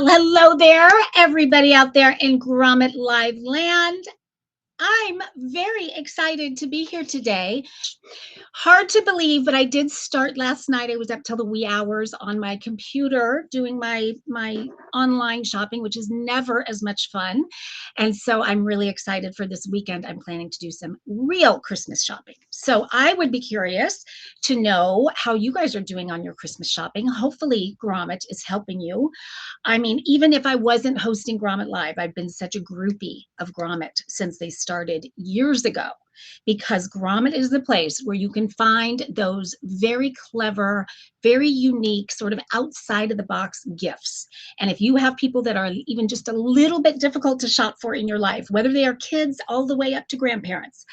Well, hello there, everybody out there in Grommet Live Land. I'm very excited to be here today. Hard to believe, but I did start last night. I was up till the wee hours on my computer doing my online shopping, which is never as much fun. And so I'm really excited for this weekend. I'm planning to do some real Christmas shopping. So I would be curious to know how you guys are doing on your Christmas shopping. Hopefully Grommet is helping you. I mean, even if I wasn't hosting Grommet Live, I've been such a groupie of Grommet since they started years ago, because Grommet is the place where you can find those very clever, very unique, sort of outside of the box gifts. And if you have people that are even just a little bit difficult to shop for in your life, whether they are kids all the way up to grandparents,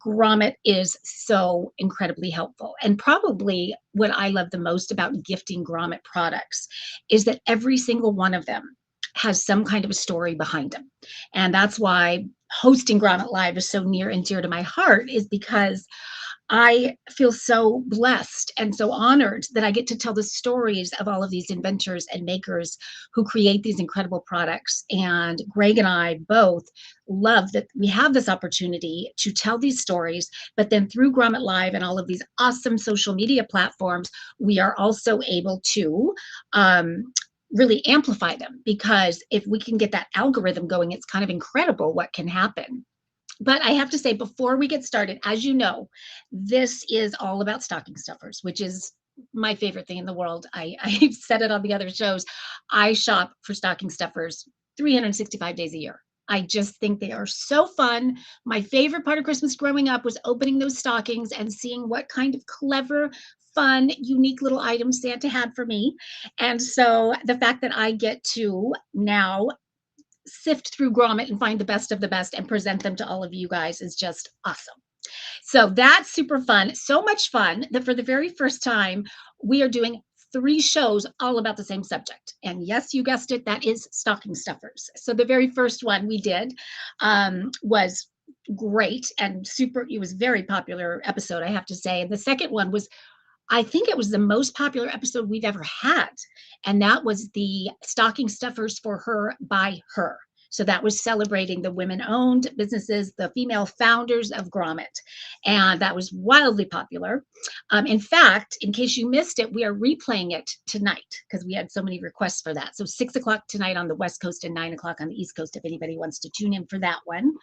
Grommet is so incredibly helpful. And probably what I love the most about gifting Grommet products is that every single one of them has some kind of a story behind them. And that's why hosting Grommet Live is so near and dear to my heart, is because I feel so blessed and so honored that I get to tell the stories of all of these inventors and makers who create these incredible products. And Greg and I both love that we have this opportunity to tell these stories, but then through Grommet Live and all of these awesome social media platforms, we are also able to really amplify them, because if we can get that algorithm going, it's kind of incredible what can happen. But I have to say, before we get started, as you know, this is all about stocking stuffers, which is my favorite thing in the world. I've said it on the other shows. I shop for stocking stuffers 365 days a year. I just think they are so fun. My favorite part of Christmas growing up was opening those stockings and seeing what kind of clever, fun, unique little items Santa had for me. And so the fact that I get to now sift through Grommet and find the best of the best and present them to all of you guys is just awesome. So that's super fun. So much fun that for the very first time, we are doing 3 shows all about the same subject. And yes, you guessed it, that is stocking stuffers. So the very first one we did was great and super. It was a very popular episode, I have to say. And the second one was, I think it was the most popular episode we've ever had. And that was the stocking stuffers for her by her. So that was celebrating the women-owned businesses, the female founders of Grommet. And that was wildly popular. In fact, in case you missed it, we are replaying it tonight because we had so many requests for that. So 6 o'clock tonight on the West Coast and 9 o'clock on the East Coast, if anybody wants to tune in for that one.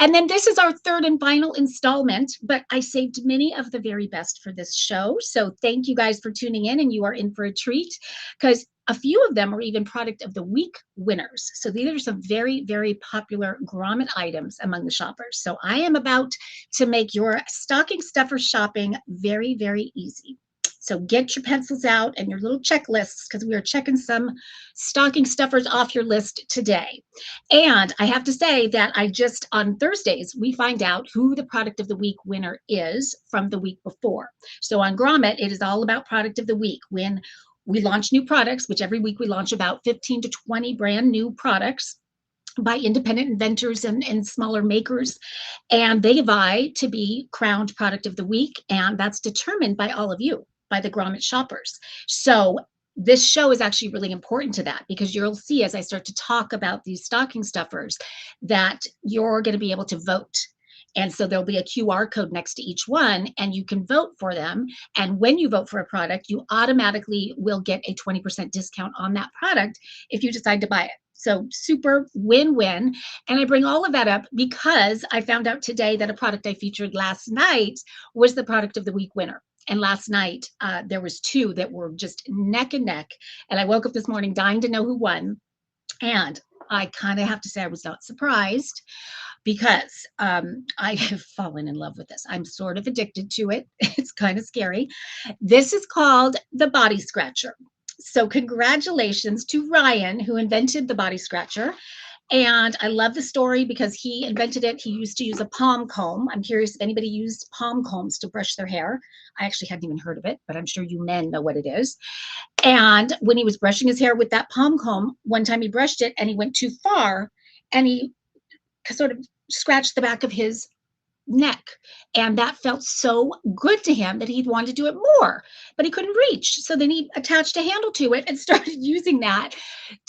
And then this is our third and final installment, but I saved many of the very best for this show. So thank you guys for tuning in, and you are in for a treat, because a few of them are even product of the week winners. So these are some very, very popular Grommet items among the shoppers. So I am about to make your stocking stuffer shopping very, very easy. So get your pencils out and your little checklists, because we are checking some stocking stuffers off your list today. And I have to say that on Thursdays, we find out who the product of the week winner is from the week before. So on Grommet, it is all about product of the week. When we launch new products, which every week we launch about 15 to 20 brand new products by independent inventors and smaller makers, and they vie to be crowned product of the week, and that's determined by all of you, by the Grommet shoppers. So this show is actually really important to that, because you'll see as I start to talk about these stocking stuffers that you're going to be able to vote. And so there'll be a QR code next to each one, and you can vote for them. And when you vote for a product, you automatically will get a 20% discount on that product if you decide to buy it. So super win-win. And I bring all of that up because I found out today that a product I featured last night was the product of the week winner. And last night, there was 2 that were just neck and neck. And I woke up this morning dying to know who won. And I kind of have to say I was not surprised, because I have fallen in love with this. I'm sort of addicted to it. It's kind of scary. This is called the Body Scratcher. So congratulations to Ryan, who invented the Body Scratcher. And I love the story because he invented it. He used to use a palm comb. I'm curious if anybody used palm combs to brush their hair. I actually hadn't even heard of it, but I'm sure you men know what it is. And when he was brushing his hair with that palm comb, one time he brushed it and he went too far, and he sort of scratched the back of his neck. And that felt so good to him that he'd want to do it more, but he couldn't reach. So then he attached a handle to it and started using that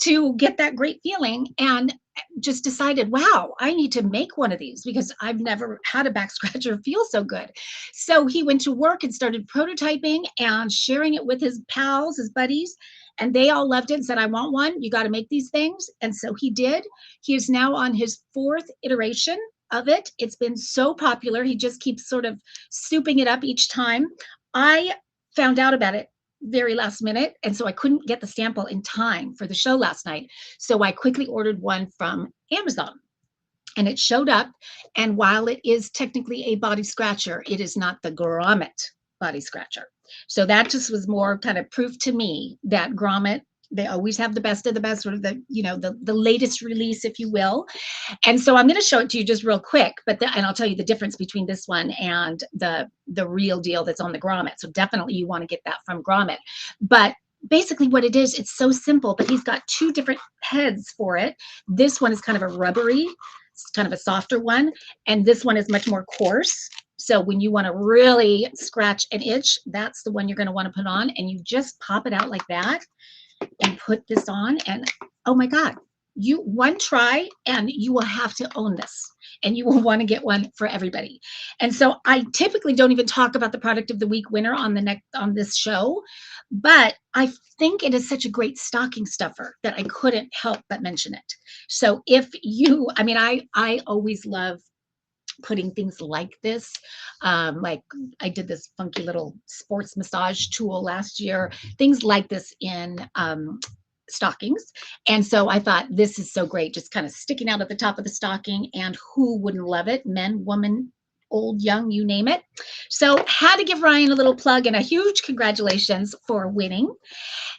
to get that great feeling, and just decided, wow, I need to make one of these because I've never had a back scratcher feel so good. So he went to work and started prototyping and sharing it with his pals, his buddies, and they all loved it and said, I want one. You got to make these things. And so he did. He is now on his 4th iteration of it. It's been so popular. He just keeps sort of souping it up each time. I found out about it very last minute, and so I couldn't get the sample in time for the show last night. So I quickly ordered one from Amazon, and it showed up. And while it is technically a body scratcher, it is not the Grommet body scratcher. So that just was more kind of proof to me that Grommet, they always have the best of the best, sort of the, you know, the latest release, if you will. And so I'm going to show it to you just real quick, and I'll tell you the difference between this one and the real deal that's on the Grommet. So definitely you want to get that from Grommet. But basically what it is, it's so simple, but he's got 2 different heads for it. This one is kind of a rubbery, it's kind of a softer one, and this one is much more coarse. So when you want to really scratch an itch, that's the one you're going to want to put on, and you just pop it out like that and put this on, and oh my God, you one try and you will have to own this, and you will want to get one for everybody. And so I typically don't even talk about the product of the week winner on this show, but I think it is such a great stocking stuffer that I couldn't help but mention it. So if you, I mean, I always love putting things like this. Like I did this funky little sports massage tool last year, things like this in stockings. And so I thought this is so great, just kind of sticking out at the top of the stocking, and who wouldn't love it? Men, women, old, young, you name it. So had to give Ryan a little plug and a huge congratulations for winning.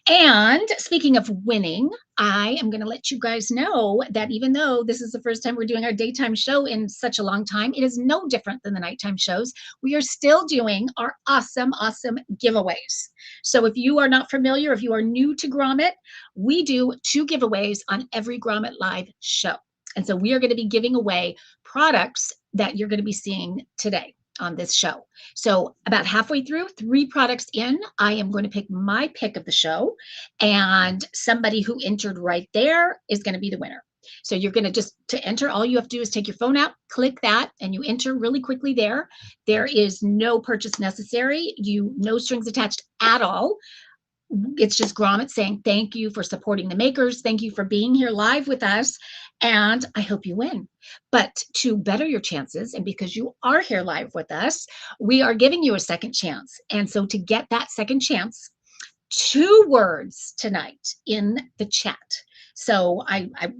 And speaking of winning, I am going to let you guys know that even though this is the first time we're doing our daytime show in such a long time, it is no different than the nighttime shows. We are still doing our awesome, awesome giveaways. So if you are not familiar, if you are new to Grommet, we do 2 giveaways on every Grommet Live show. And so we are going to be giving away products that you're going to be seeing today on this show. So about halfway through, 3 products in, I am going to pick my pick of the show, and somebody who entered right there is going to be the winner. So you're going to to enter, all you have to do is take your phone out, click that, and you enter really quickly there. There is no purchase necessary, no strings attached at all. It's just Grommet saying thank you for supporting the makers. Thank you for being here live with us. And I hope you win. But to better your chances, and because you are here live with us, we are giving you a second chance. And so to get that second chance, 2 words tonight in the chat. So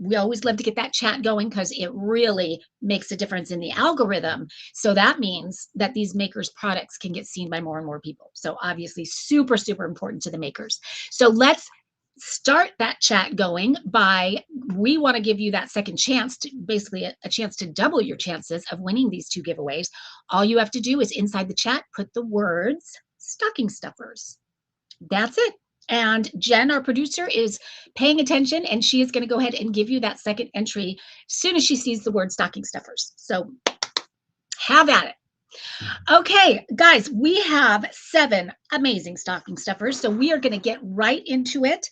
we always love to get that chat going because it really makes a difference in the algorithm. So that means that these makers products can get seen by more and more people. So obviously super, super important to the makers. So let's start that chat going we want to give you that second chance, to basically a chance to double your chances of winning these 2 giveaways. All you have to do is inside the chat, put the words stocking stuffers. That's it. And Jen, our producer, is paying attention, and she is going to go ahead and give you that second entry as soon as she sees the word stocking stuffers. So have at it. Okay, guys, we have 7 amazing stocking stuffers. So we are going to get right into it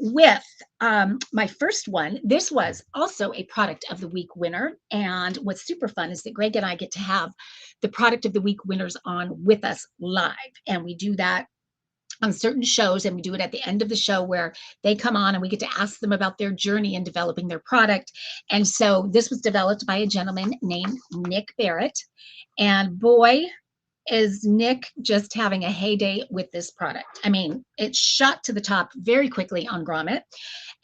with my first one. This was also a product of the week winner. And what's super fun is that Greg and I get to have the product of the week winners on with us live. And we do that on certain shows, and we do it at the end of the show where they come on and we get to ask them about their journey in developing their product. And so this was developed by a gentleman named Nick Barrett. And boy, is Nick just having a heyday with this product. I mean, it shot to the top very quickly on Grommet.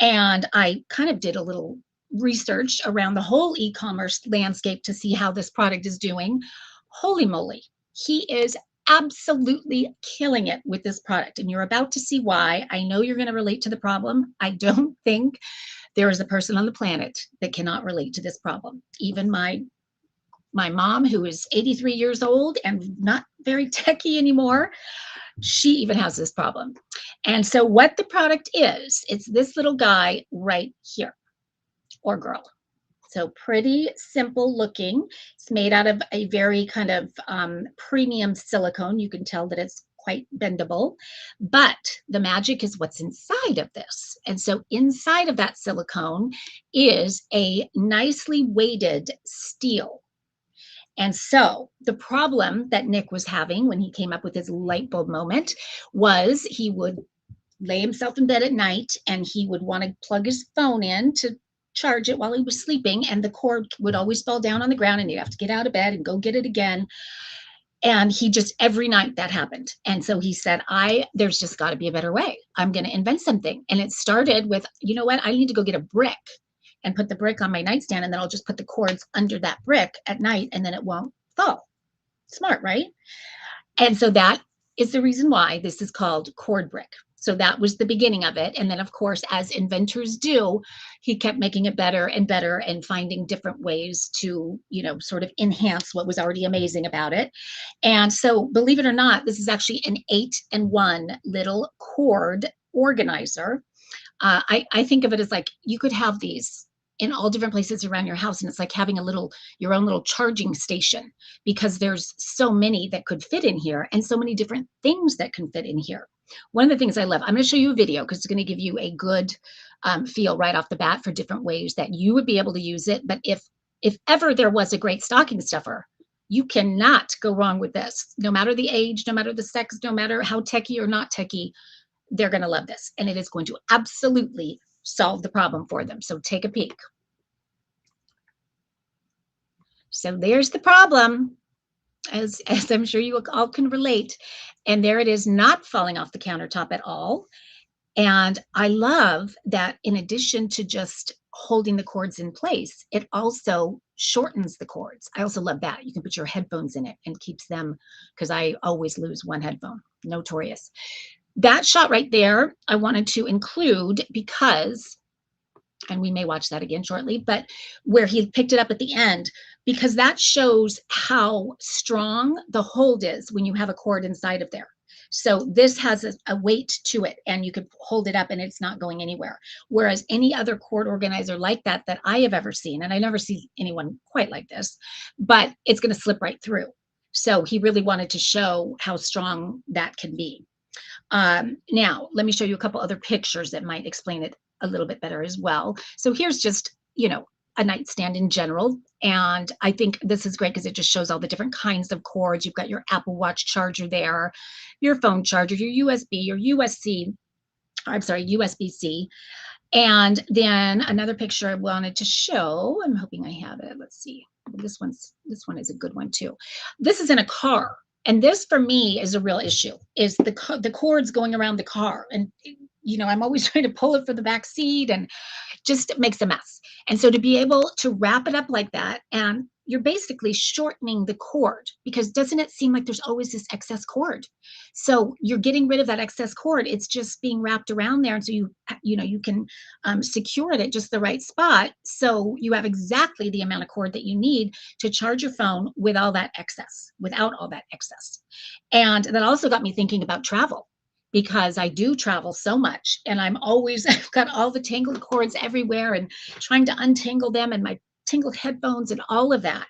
And I kind of did a little research around the whole e-commerce landscape to see how this product is doing. Holy moly, he is absolutely killing it with this product. And you're about to see why. I know you're going to relate to the problem. I don't think there is a person on the planet that cannot relate to this problem. Even my mom, who is 83 years old and not very techie anymore, she even has this problem. And so what the product is, it's this little guy right here, or girl. So pretty simple looking. It's made out of a very kind of premium silicone. You can tell that it's quite bendable, but the magic is what's inside of this. And so inside of that silicone is a nicely weighted steel. And so the problem that Nick was having when he came up with his light bulb moment was he would lay himself in bed at night and he would want to plug his phone in to charge it while he was sleeping, and the cord would always fall down on the ground and he'd have to get out of bed and go get it again. And he just, every night that happened. And so he said, there's just got to be a better way. I'm going to invent something. And it started with, you know what, I need to go get a brick and put the brick on my nightstand, and then I'll just put the cords under that brick at night and then it won't fall. Smart, right? And so that is the reason why this is called cord brick. So that was the beginning of it. And then, of course, as inventors do, he kept making it better and better and finding different ways to, sort of enhance what was already amazing about it. And so, believe it or not, this is actually an 8-in-1 little cord organizer. I think of it as like you could have these in all different places around your house, and it's like having your own little charging station, because there's so many that could fit in here and so many different things that can fit in here. One of the things I love, I'm going to show you a video because it's going to give you a good feel right off the bat for different ways that you would be able to use it. But if ever there was a great stocking stuffer, you cannot go wrong with this. No matter the age, no matter the sex, no matter how techie or not techie, they're going to love this, and it is going to absolutely solve the problem for them. So take a peek. So there's the problem, as I'm sure you all can relate. And there it is, not falling off the countertop at all. And I love that in addition to just holding the cords in place, it also shortens the cords. I also love that. You can put your headphones in it and keeps them, because I always lose one headphone, notorious. That shot right there, I wanted to include because, and we may watch that again shortly, but where he picked it up at the end, because that shows how strong the hold is when you have a cord inside of there. So this has a weight to it, and you could hold it up and it's not going anywhere. Whereas any other cord organizer like that I have ever seen, and I never see anyone quite like this, but it's going to slip right through. So he really wanted to show how strong that can be. Now, let me show you a couple other pictures that might explain it a little bit better as well. So here's just, a nightstand in general. And I think this is great because it just shows all the different kinds of cords. You've got your Apple Watch charger there, your phone charger, your USB, your USB-C. And then another picture I wanted to show, I'm hoping I have it. Let's see. This one is a good one too. This is in a car. And this for me is a real issue, is the cords going around the car. And, I'm always trying to pull it for the back seat, and just makes a mess. And so to be able to wrap it up like that, and you're basically shortening the cord, because doesn't it seem like there's always this excess cord? So you're getting rid of that excess cord. It's just being wrapped around there. And so you can secure it at just the right spot. So you have exactly the amount of cord that you need to charge your phone without all that excess. And that also got me thinking about travel, because I do travel so much, and I've got all the tangled cords everywhere and trying to untangle them, and my tangled headphones and all of that.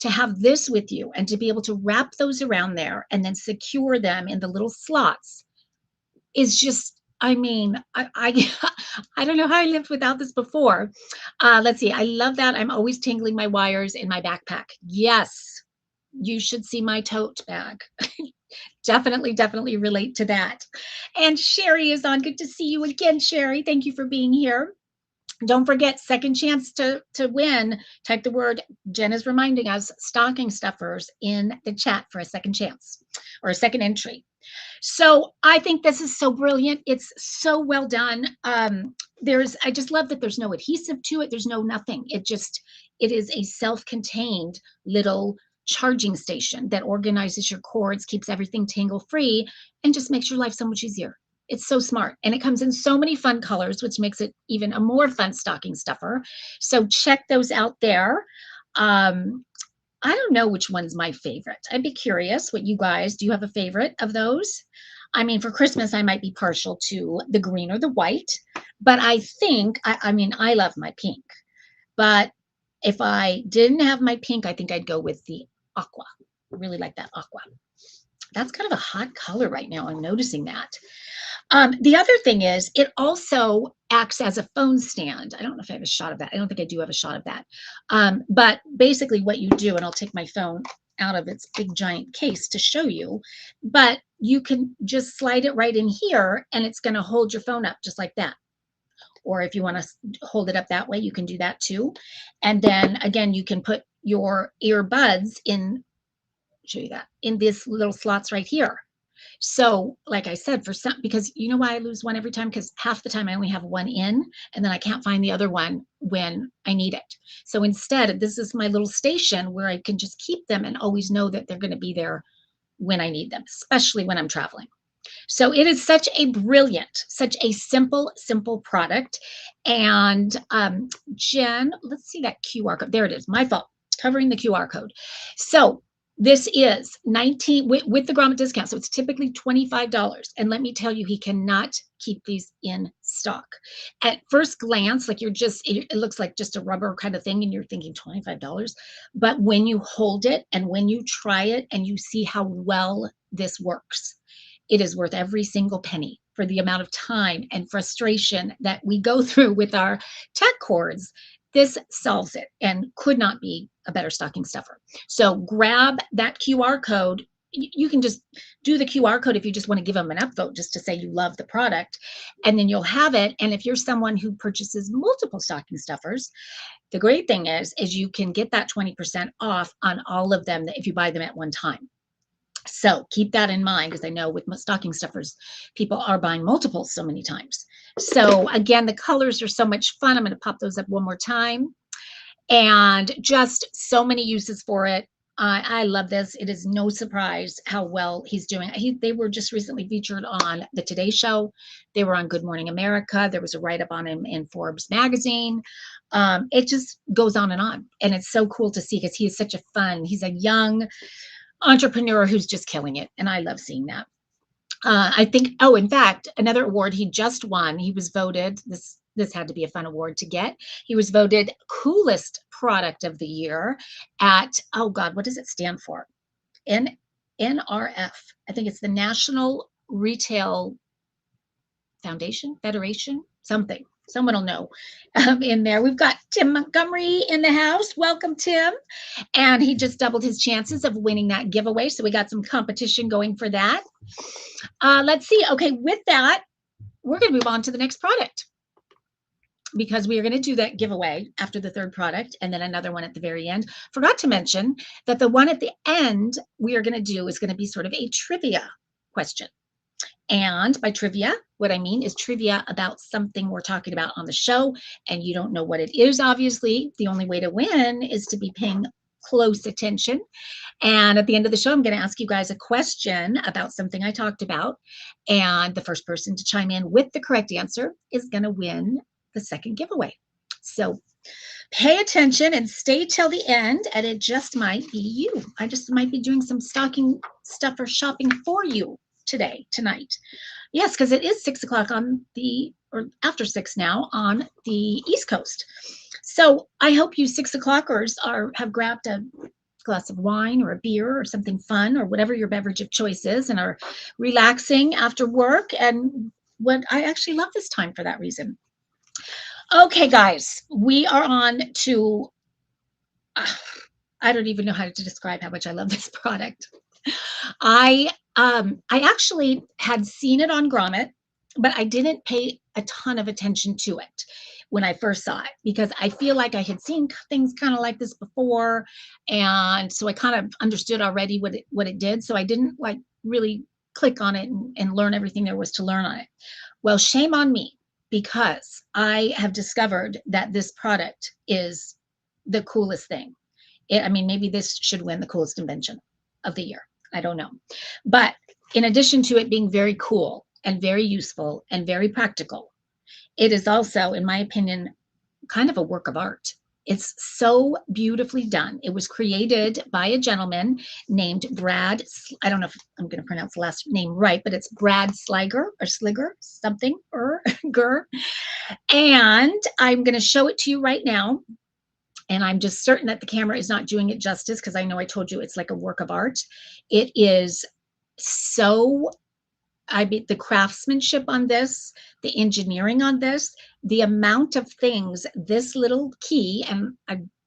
To have this with you and to be able to wrap those around there and then secure them in the little slots is just, I don't know how I lived without this before. Let's see. I love that. I'm always tangling my wires in my backpack. Yes, you should see my tote bag. Definitely relate to that. And Sherry is on. Good to see you again, Sherry. Thank you for being here. Don't forget, second chance to win. Type the word, Jen is reminding us, stocking stuffers in the chat for a second chance or a second entry. So I think this is so brilliant. It's so well done. I just love that there's no adhesive to it. There's no nothing. It is a self-contained little charging station that organizes your cords, keeps everything tangle free, and just makes your life so much easier. It's so smart. And it comes in so many fun colors, which makes it even a more fun stocking stuffer. So check those out there. I don't know which one's my favorite. I'd be curious what you guys, do you have a favorite of those? I mean, for Christmas, I might be partial to the green or the white, but I think, I love my pink, but If I didn't have my pink, I think I'd go with the aqua. I really like that aqua. That's kind of a hot color right now. I'm noticing that. The other thing is it also acts as a phone stand. I don't know if I have a shot of that. I don't think I do have a shot of that. But basically what you do, and I'll take my phone out of its big giant case to show you, but you can just slide it right in here and it's going to hold your phone up just like that. Or if you want to hold it up that way, you can do that too. And then again, you can put your earbuds in, show you that, in these little slots right here. So like I said, for some, because you know why I lose one every time? Because half the time I only have one in and then I can't find the other one when I need it. So instead, this is my little station where I can just keep them and always know that they're going to be there when I need them, especially when I'm traveling. So it is such a brilliant, such a simple, simple product. And Jen, let's see that QR code. There it is. My fault. Covering the QR code. So this is 19 with the Grommet discount. So it's typically $25. And let me tell you, he cannot keep these in stock. At first glance, like it looks like just a rubber kind of thing. And you're thinking $25. But when you hold it and when you try it and you see how well this works, it is worth every single penny for the amount of time and frustration that we go through with our tech cords. This solves it and could not be a better stocking stuffer. So grab that QR code. You can just do the QR code if you just want to give them an upvote just to say you love the product, and then you'll have it. And if you're someone who purchases multiple stocking stuffers, the great thing is you can get that 20% off on all of them if you buy them at one time. So keep that in mind, because I know with stocking stuffers, people are buying multiples so many times. So again, the colors are so much fun. I'm going to pop those up one more time. And just so many uses for it. I love this. It is no surprise how well he's doing. They were just recently featured on the Today Show. They were on Good Morning America. There was a write-up on him in Forbes magazine. It just goes on. And it's so cool to see because he is such a fun, he's a young entrepreneur who's just killing it. And I love seeing that. I think, in fact, another award he just won, he was voted, this had to be a fun award to get. He was voted coolest product of the year at, oh God, what does it stand for? NRF. I think it's the National Retail Federation, something. Someone will know in there. We've got Tim Montgomery in the house. Welcome, Tim. And he just doubled his chances of winning that giveaway. So we got some competition going for that. Let's see. Okay, with that, we're going to move on to the next product because we are going to do that giveaway after the third product and then another one at the very end. Forgot to mention that the one at the end we are going to do is going to be sort of a trivia question. And by trivia, what I mean is trivia about something we're talking about on the show, and you don't know what it is, obviously. The only way to win is to be paying close attention. And at the end of the show, I'm going to ask you guys a question about something I talked about. And the first person to chime in with the correct answer is going to win the second giveaway. So pay attention and stay till the end, and it just might be you. I just might be doing some stocking stuffer shopping for you tonight. Yes, because it is 6 o'clock or after 6 now on the East Coast. So I hope you 6 o'clockers have grabbed a glass of wine or a beer or something fun or whatever your beverage of choice is and are relaxing after work. And I actually love this time for that reason. Okay, guys, we are on to, I don't even know how to describe how much I love this product. I actually had seen it on Grommet, but I didn't pay a ton of attention to it when I first saw it because I feel like I had seen things kind of like this before, and so I kind of understood already what it did. So I didn't like really click on it and learn everything there was to learn on it. Well, shame on me because I have discovered that this product is the coolest thing. Maybe this should win the coolest invention of the year. I don't know. But in addition to it being very cool and very useful and very practical, it is also, in my opinion, kind of a work of art. It's so beautifully done. It was created by a gentleman named Brad. I don't know if I'm going to pronounce the last name right, but it's Brad Sliger or Sliger, something, or Gur. And I'm going to show it to you right now. And I'm just certain that the camera is not doing it justice because I know I told you it's like a work of art. It is so, I mean, the craftsmanship on this, the engineering on this, the amount of things this little key, and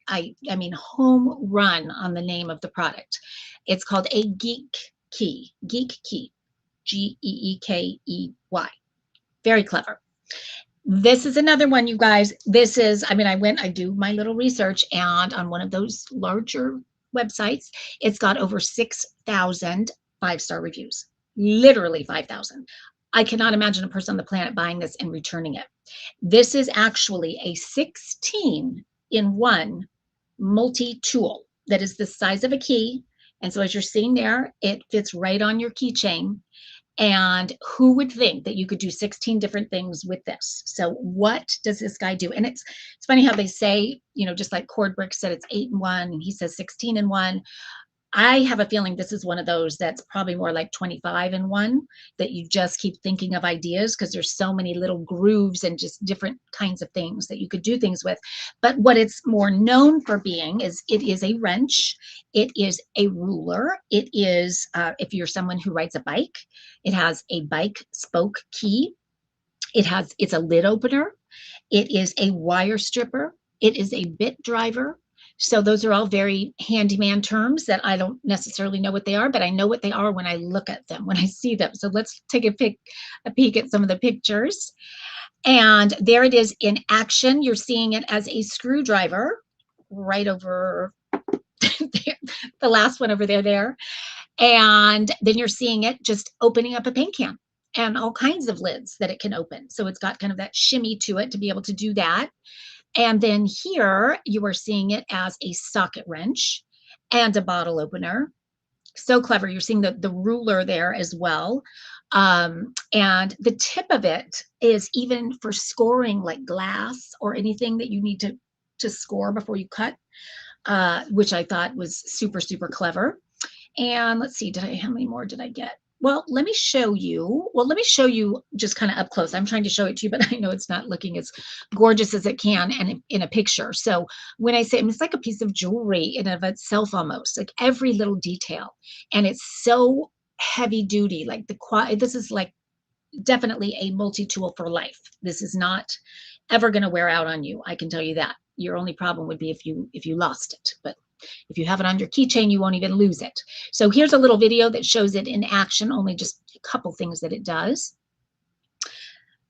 I mean, home run on the name of the product. It's called a geek key, Geekey. Very clever. This is another one, you guys. This is, I mean, I do my little research, and on one of those larger websites, it's got over 6,000 five-star reviews. Literally 5,000. I cannot imagine a person on the planet buying this and returning it. This is actually a 16-in-1 multi-tool that is the size of a key. And so as you're seeing there, it fits right on your keychain. And who would think that you could do 16 different things with this? So what does this guy do? And it's funny how they say, you know, just like Cord Brick said, it's 8-in-1, and he says 16-in-1. I have a feeling this is one of those that's probably more like 25-in-1, that you just keep thinking of ideas because there's so many little grooves and just different kinds of things that you could do things with. But what it's more known for being is it is a wrench, it is a ruler, it is, if you're someone who rides a bike, it has a bike spoke key, it's a lid opener, it is a wire stripper, it is a bit driver. So those are all very handyman terms that I don't necessarily know what they are, but I know what they are when I look at them, when I see them. So let's take a peek at some of the pictures. And there it is in action. You're seeing it as a screwdriver right over there, the last one over there. And then you're seeing it just opening up a paint can and all kinds of lids that it can open. So it's got kind of that shimmy to it to be able to do that. And then here you are seeing it as a socket wrench and a bottle opener. So clever. You're seeing the ruler there as well. And the tip of it is even for scoring like glass or anything that you need to score before you cut, which I thought was super, super clever. And let's see, how many more did I get? Well, let me show you. Well, let me show you just kind of up close. I'm trying to show it to you, but I know it's not looking as gorgeous as it can and in a picture. So when I say, I mean, it's like a piece of jewelry in and of itself almost, like every little detail. And it's so heavy duty, like this is like definitely a multi-tool for life. This is not ever going to wear out on you. I can tell you that. Your only problem would be if you lost it, but if you have it on your keychain, you won't even lose it. So here's a little video that shows it in action, only just a couple things that it does.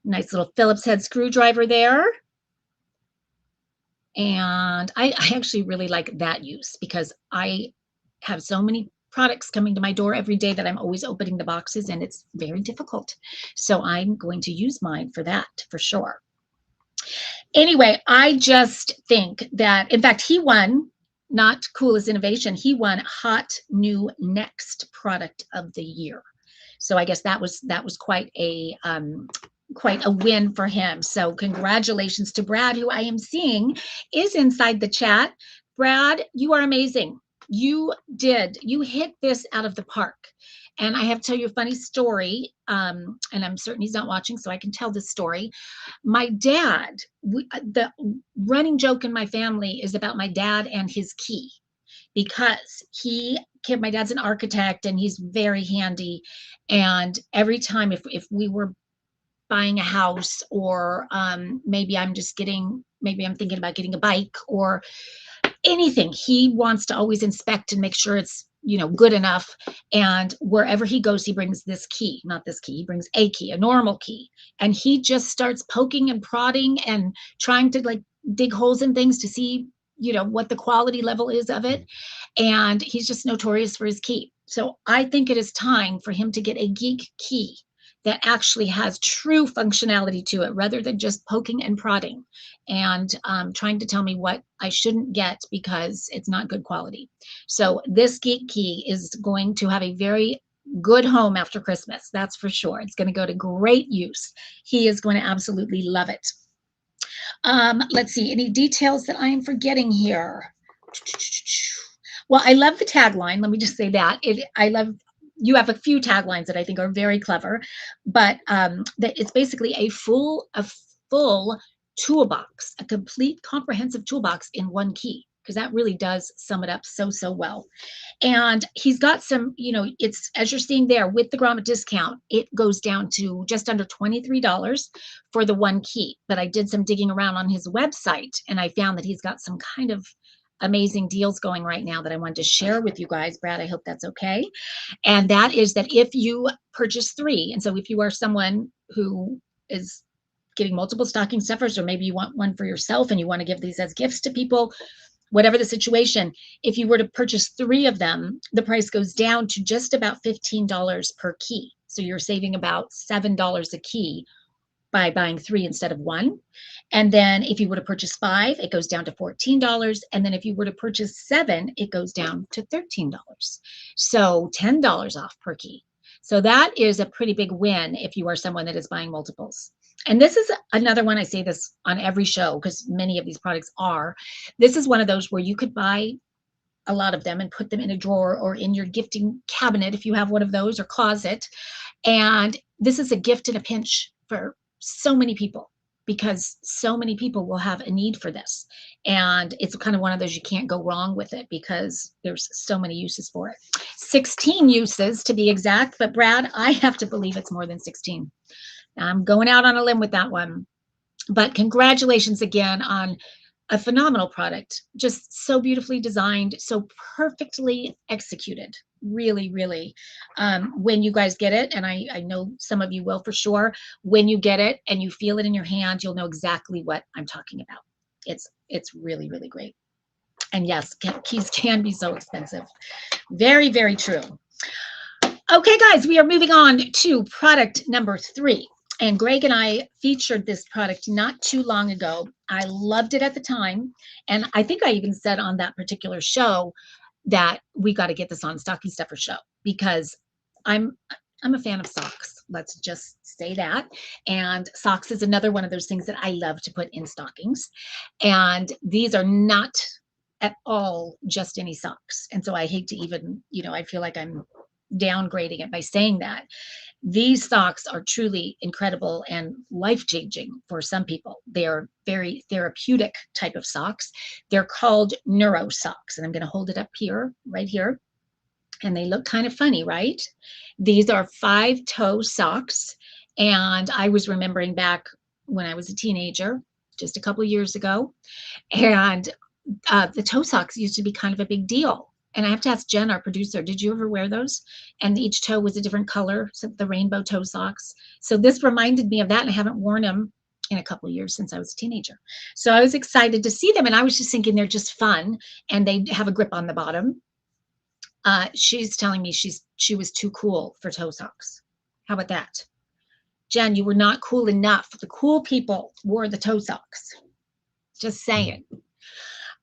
Nice little Phillips head screwdriver there. And I actually really like that use because I have so many products coming to my door every day that I'm always opening the boxes, and it's very difficult. So I'm going to use mine for that for sure. Anyway, I just think that, in fact, he won, not coolest innovation, he won hot new next product of the year. So I guess that was quite a win for him. So congratulations to Brad, who I am seeing is inside the chat. Brad, you are amazing. You hit this out of the park. And I have to tell you a funny story, and I'm certain he's not watching, so I can tell this story. My dad, the running joke in my family is about my dad and his key, because my dad's an architect and he's very handy. And every time if we were buying a house, or maybe I'm thinking about getting a bike or anything, he wants to always inspect and make sure it's, good enough. And wherever he goes, he brings this key, not this key, he brings a key, a normal key. And he just starts poking and prodding and trying to like dig holes in things to see, what the quality level is of it. And he's just notorious for his key. So I think it is time for him to get a geek key that actually has true functionality to it, rather than just poking and prodding and trying to tell me what I shouldn't get because it's not good quality. So this geek key is going to have a very good home after Christmas. That's for sure. It's going to go to great use. He is going to absolutely love it. Let's see, any details that I am forgetting here? Well, I love the tagline. Let me just say that. You have a few taglines that I think are very clever, but that it's basically a full toolbox, a complete comprehensive toolbox in one key, because that really does sum it up so, so well. And he's got some, it's, as you're seeing there with the Grommet discount, it goes down to just under $23 for the one key. But I did some digging around on his website and I found that he's got some kind of amazing deals going right now that I wanted to share with you guys. Brad, I hope that's okay. And that is that if you purchase 3, and so if you are someone who is getting multiple stocking stuffers, or maybe you want one for yourself and you want to give these as gifts to people, whatever the situation, if you were to purchase 3 of them, the price goes down to just about $15 per key. So you're saving about $7 a key by buying 3 instead of 1. And then if you were to purchase 5, it goes down to $14. And then if you were to purchase 7, it goes down to $13. So $10 off per key. So that is a pretty big win if you are someone that is buying multiples. And this is another one, I say this on every show because many of these products are. This is one of those where you could buy a lot of them and put them in a drawer or in your gifting cabinet if you have one of those, or closet. And this is a gift in a pinch for so many people, because so many people will have a need for this. And it's kind of one of those you can't go wrong with it because there's so many uses for it. 16 uses to be exact, but Brad, I have to believe it's more than 16. I'm going out on a limb with that one. But congratulations again on a phenomenal product. Just so beautifully designed, so perfectly executed. Really, really. When you guys get it, and I know some of you will for sure, when you get it and you feel it in your hand, you'll know exactly what I'm talking about. It's really, really great. And yes, keys can be so expensive. Very, very true. Okay, guys, we are moving on to product number 3. And Greg and I featured this product not too long ago. I loved it at the time. And I think I even said on that particular show that we got to get this on Stocking Stuffer Show, because I'm a fan of socks. Let's just say that. And socks is another one of those things that I love to put in stockings. And these are not at all just any socks. And so I hate to even, I feel like I'm downgrading it by saying that. These socks are truly incredible and life-changing for some people. They are very therapeutic type of socks. They're called neuro socks. And I'm going to hold it up here, right here. And they look kind of funny, right? These are 5-toe socks. And I was remembering back when I was a teenager, just a couple of years ago, and the toe socks used to be kind of a big deal. And I have to ask Jen, our producer, did you ever wear those? And each toe was a different color, so the rainbow toe socks. So this reminded me of that, and I haven't worn them in a couple of years since I was a teenager. So I was excited to see them, and I was just thinking they're just fun, and they have a grip on the bottom. She's telling me she was too cool for toe socks. How about that? Jen, you were not cool enough. The cool people wore the toe socks. Just saying.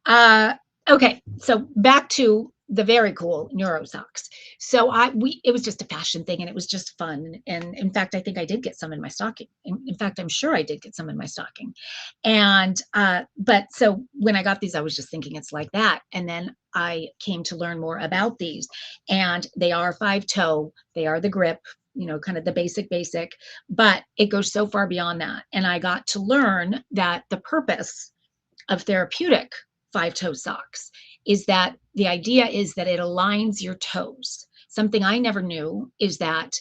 Okay, so back to the very cool neuro socks. So it was just a fashion thing, and it was just fun. And in fact, I think I did get some in my stocking. In fact, I'm sure I did get some in my stocking. And but so when I got these, I was just thinking it's like that. And then I came to learn more about these, and they are 5-toe. They are the grip, kind of the basic, but it goes so far beyond that. And I got to learn that the purpose of therapeutic 5-toe socks is that the idea is that it aligns your toes. Something I never knew is that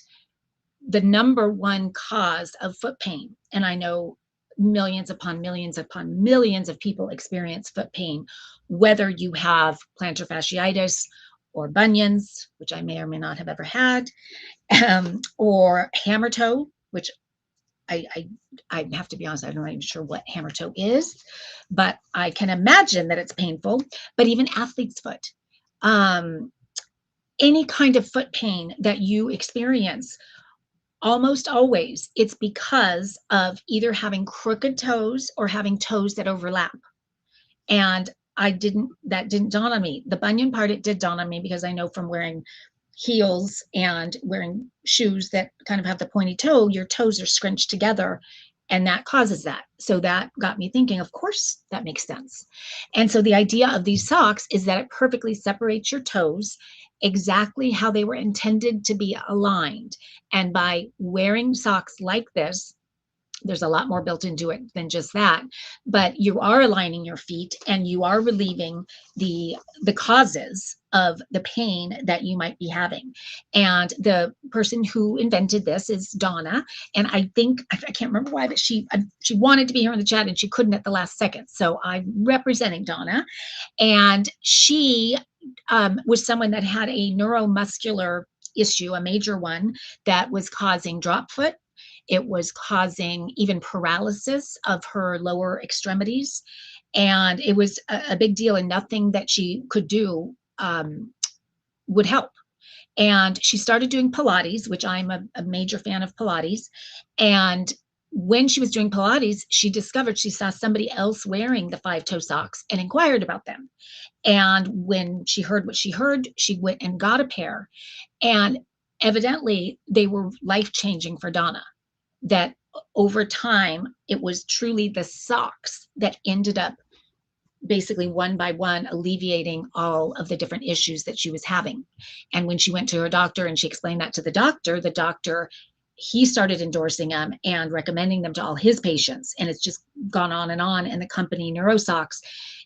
the number one cause of foot pain, and I know millions upon millions upon millions of people experience foot pain, whether you have plantar fasciitis or bunions, which I may or may not have ever had, or hammer toe, which I have to be honest, I'm not even sure what hammer toe is, but I can imagine that it's painful. But even athlete's foot, any kind of foot pain that you experience, almost always it's because of either having crooked toes or having toes that overlap. And that didn't dawn on me. The bunion part, it did dawn on me because I know from wearing heels and wearing shoes that kind of have the pointy toe, your toes are scrunched together, and that causes that. So that got me thinking, of course, that makes sense. And so the idea of these socks is that it perfectly separates your toes exactly how they were intended to be aligned. And by wearing socks like this, There's a lot more built into it than just that, but you are aligning your feet and you are relieving the causes of the pain that you might be having. And the person who invented this is Donna, and I think I can't remember why, but she wanted to be here in the chat and she couldn't at the last second. So I'm representing Donna, and she was someone that had a neuromuscular issue, a major one, that was causing drop foot. It was causing even paralysis of her lower extremities. And it was a big deal, and nothing that she could do would help. And she started doing Pilates, which I'm a major fan of Pilates. And when she was doing Pilates, she discovered she saw somebody else wearing the 5-toe socks and inquired about them. And when she heard what she heard, she went and got a pair. And evidently, they were life-changing for Donna. That over time, it was truly the socks that ended up basically one by one alleviating all of the different issues that she was having. And when she went to her doctor and she explained that to the doctor, he started endorsing them and recommending them to all his patients. And it's just gone on. And the company NeuroSocks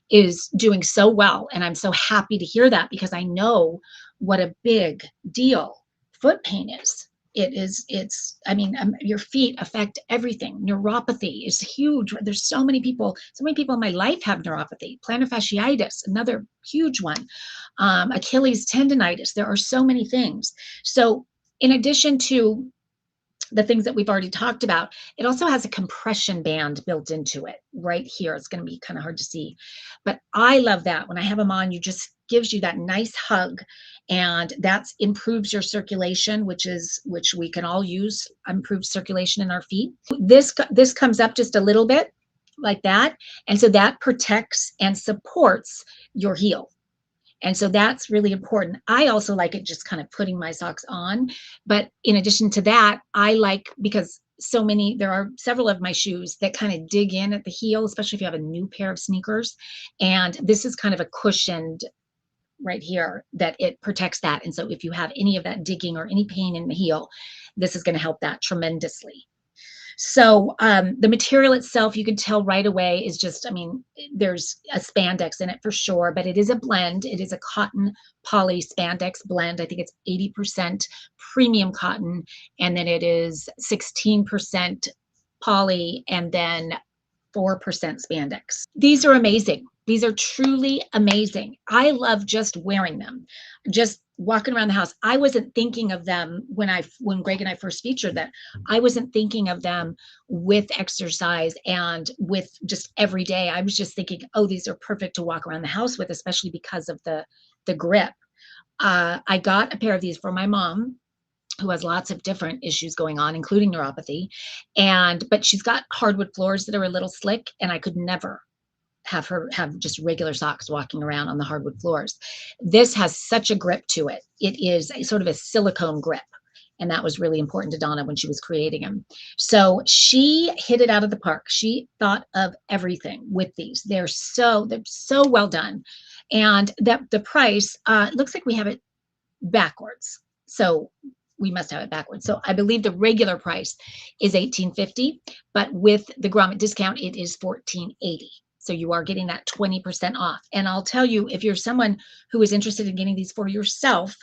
is doing so well. And I'm so happy to hear that, because I know what a big deal foot pain is. Your feet affect everything. Neuropathy is huge. There's so many people in my life have neuropathy. Plantar fasciitis, another huge one. Achilles tendonitis. There are so many things. So in addition to the things that we've already talked about, it also has a compression band built into it right here. It's going to be kind of hard to see, but I love that. When I have them on, you just gives you that nice hug, and that improves your circulation, which we can all use, improved circulation in our feet. This comes up just a little bit like that, and so that protects and supports your heel. And so that's really important. I also like it just kind of putting my socks on. But in addition to that, I like, because there are several of my shoes that kind of dig in at the heel, especially if you have a new pair of sneakers. And this is kind of a cushioned right here that it protects that. And so if you have any of that digging or any pain in the heel, this is going to help that tremendously. So the material itself, you can tell right away, is just, there's a spandex in it for sure, but it is a blend. It is a cotton poly spandex blend. I think it's 80% premium cotton, and then it is 16% poly, and then 4% spandex. These are amazing. These are truly amazing. I love just wearing them, just walking around the house. I wasn't thinking of them when Greg and I first featured them. I wasn't thinking of them with exercise and with just every day. I was just thinking, oh, these are perfect to walk around the house with, especially because of the grip. I got a pair of these for my mom, who has lots of different issues going on, including neuropathy. But she's got hardwood floors that are a little slick, and I could never have her have just regular socks walking around on the hardwood floors. This has such a grip to it. It is a sort of a silicone grip. And that was really important to Donna when she was creating them. So she hit it out of the park. She thought of everything with these. They're so well done. And the price, looks like we have it backwards. So we must have it backwards. So I believe the regular price is $18.50, but with the Grommet discount, it is $14.80. So you are getting that 20% off. And I'll tell you, if you're someone who is interested in getting these for yourself,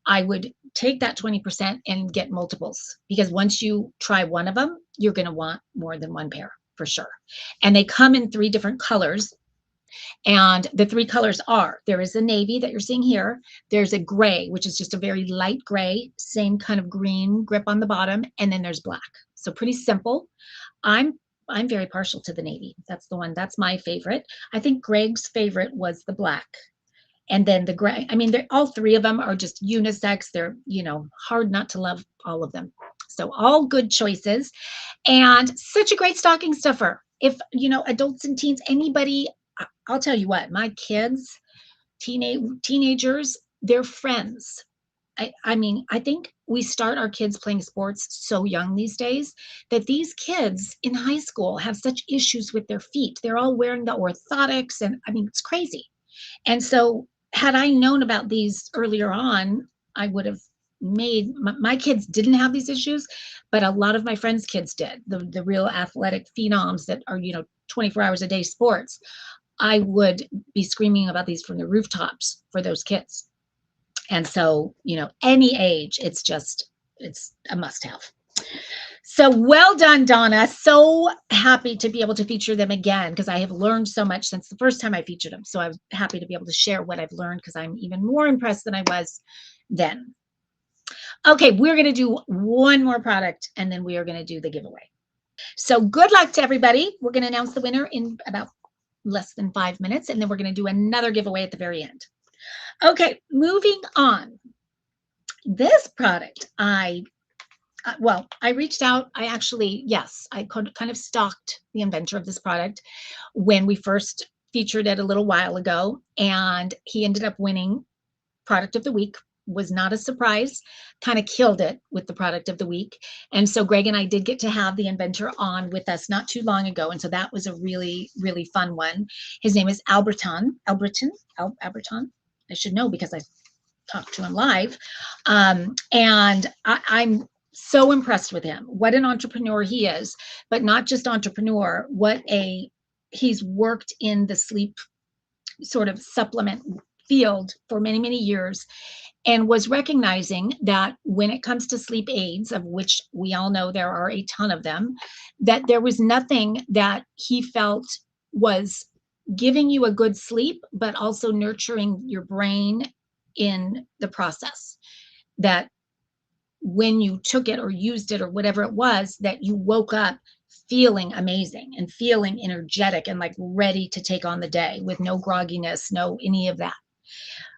I would take that 20% and get multiples, because once you try one of them, you're going to want more than one pair for sure. And they come in 3 different colors. And the 3 colors are, there is a navy that you're seeing here. There's a gray, which is just a very light gray, same kind of green grip on the bottom. And then there's black. So pretty simple. I'm very partial to the navy. That's the one. That's my favorite. I think Greg's favorite was the black. And then the gray. All 3 of them are just unisex. They're, hard not to love all of them. So all good choices, and such a great stocking stuffer. If, adults and teens, anybody, I'll tell you what, my kids, teenagers, they're friends. I think we start our kids playing sports so young these days that these kids in high school have such issues with their feet. They're all wearing the orthotics, and it's crazy. And so had I known about these earlier on, I would have made my kids didn't have these issues, but a lot of my friends' kids did. The real athletic phenoms that are, 24 hours a day sports. I would be screaming about these from the rooftops for those kids. And so, any age, it's a must have. So well done, Donna. So happy to be able to feature them again because I have learned so much since the first time I featured them. So I'm happy to be able to share what I've learned because I'm even more impressed than I was then. Okay, we're going to do one more product and then we are going to do the giveaway. So good luck to everybody. We're going to announce the winner in about less than 5 minutes, and then we're going to do another giveaway at the very end. Okay, moving on. This product, I reached out. I kind of stalked the inventor of this product when we first featured it a little while ago, and he ended up winning Product of the Week. Was not a surprise, kind of killed it with the Product of the Week. And so Greg and I did get to have the inventor on with us not too long ago. And so that was a really, really fun one. His name is Alberton. I should know because I talked to him live. And I'm so impressed with him. What an entrepreneur he is, but not just entrepreneur, he's worked in the sleep sort of supplement field for many, many years, and was recognizing that when it comes to sleep aids, of which we all know there are a ton of them, that there was nothing that he felt was giving you a good sleep, but also nurturing your brain in the process. That when you took it or used it or whatever it was, that you woke up feeling amazing and feeling energetic and like ready to take on the day with no grogginess, no any of that.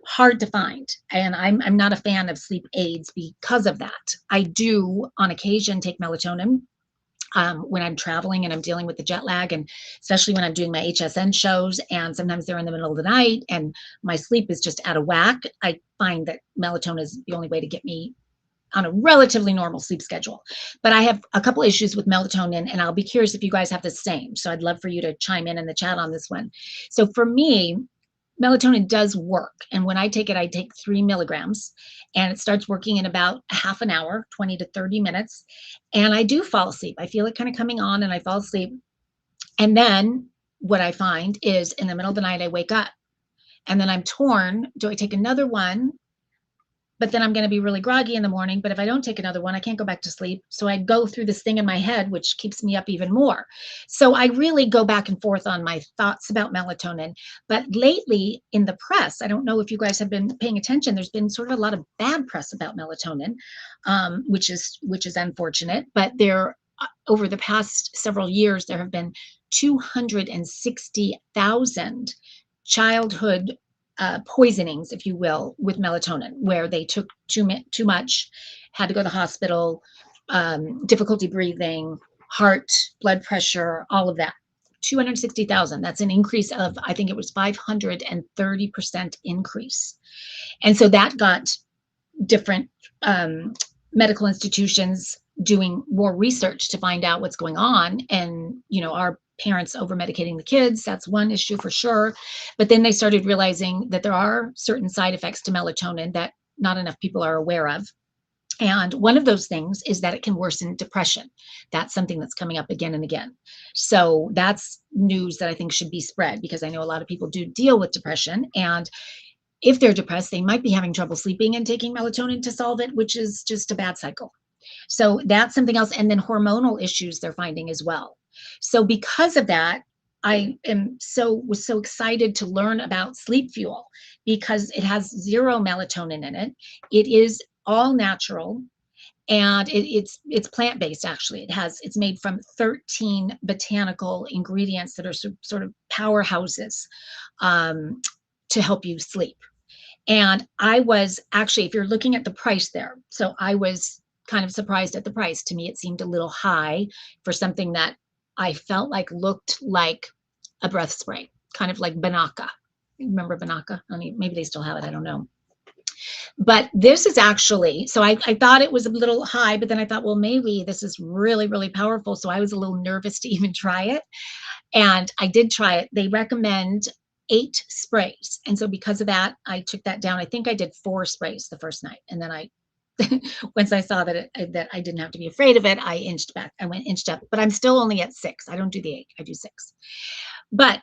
Hard to find. And I'm not a fan of sleep aids because of that. I do on occasion take melatonin when I'm traveling and I'm dealing with the jet lag, and especially when I'm doing my HSN shows, and sometimes they're in the middle of the night and my sleep is just out of whack. I find that melatonin is the only way to get me on a relatively normal sleep schedule. But I have a couple issues with melatonin, and I'll be curious if you guys have the same. So I'd love for you to chime in the chat on this one. So for me, melatonin does work. And when I take it, I take 3 milligrams, and it starts working in about half an hour, 20 to 30 minutes. And I do fall asleep. I feel it kind of coming on and I fall asleep. And then what I find is in the middle of the night, I wake up and then I'm torn. Do I take another one? But then I'm going to be really groggy in the morning. But if I don't take another one, I can't go back to sleep. So I go through this thing in my head, which keeps me up even more. So I really go back and forth on my thoughts about melatonin. But lately in the press, I don't know if you guys have been paying attention, there's been sort of a lot of bad press about melatonin, which is unfortunate. But over the past several years, there have been 260,000 childhood poisonings, if you will, with melatonin, where they took too much, had to go to the hospital, difficulty breathing, heart, blood pressure, all of that. 260,000. That's an increase of, I think it was 530% increase. And so that got different medical institutions doing more research to find out what's going on. And, our parents over medicating the kids, that's one issue for sure. But then they started realizing that there are certain side effects to melatonin that not enough people are aware of. And one of those things is that it can worsen depression. That's something that's coming up again and again. So that's news that I think should be spread, because I know a lot of people do deal with depression. And if they're depressed, they might be having trouble sleeping and taking melatonin to solve it, which is just a bad cycle. So that's something else. And then hormonal issues they're finding as well. So because of that, I was so excited to learn about Sleep Fuel, because it has 0 melatonin in it. It is all natural, and it's plant-based. Actually, it's made from 13 botanical ingredients that are sort of powerhouses to help you sleep. And I was actually, if you're looking at the price there, so I was kind of surprised at the price. To me, it seemed a little high for something that I felt like looked like a breath spray, kind of like Banaka. Remember Banaka? Maybe they still have it. I don't know. But this is actually, so I thought it was a little high, but then I thought, well, maybe this is really, really powerful. So I was a little nervous to even try it. And I did try it. They recommend 8 sprays. And so because of that, I took that down. I think I did 4 sprays the first night, and then I Once I saw that that I didn't have to be afraid of it, I inched back. I went inched up, but I'm still only at 6. I don't do the 8. I do 6. But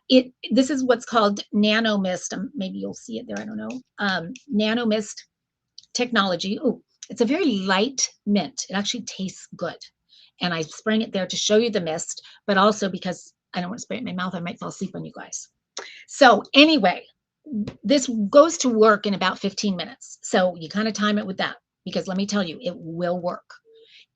this is what's called nano mist. Maybe you'll see it there. I don't know. Nano mist technology. Oh, it's a very light mint. It actually tastes good. And I spraying it there to show you the mist, but also because I don't want to spray it in my mouth. I might fall asleep on you guys. So anyway, this goes to work in about 15 minutes. So you kind of time it with that, because let me tell you, it will work.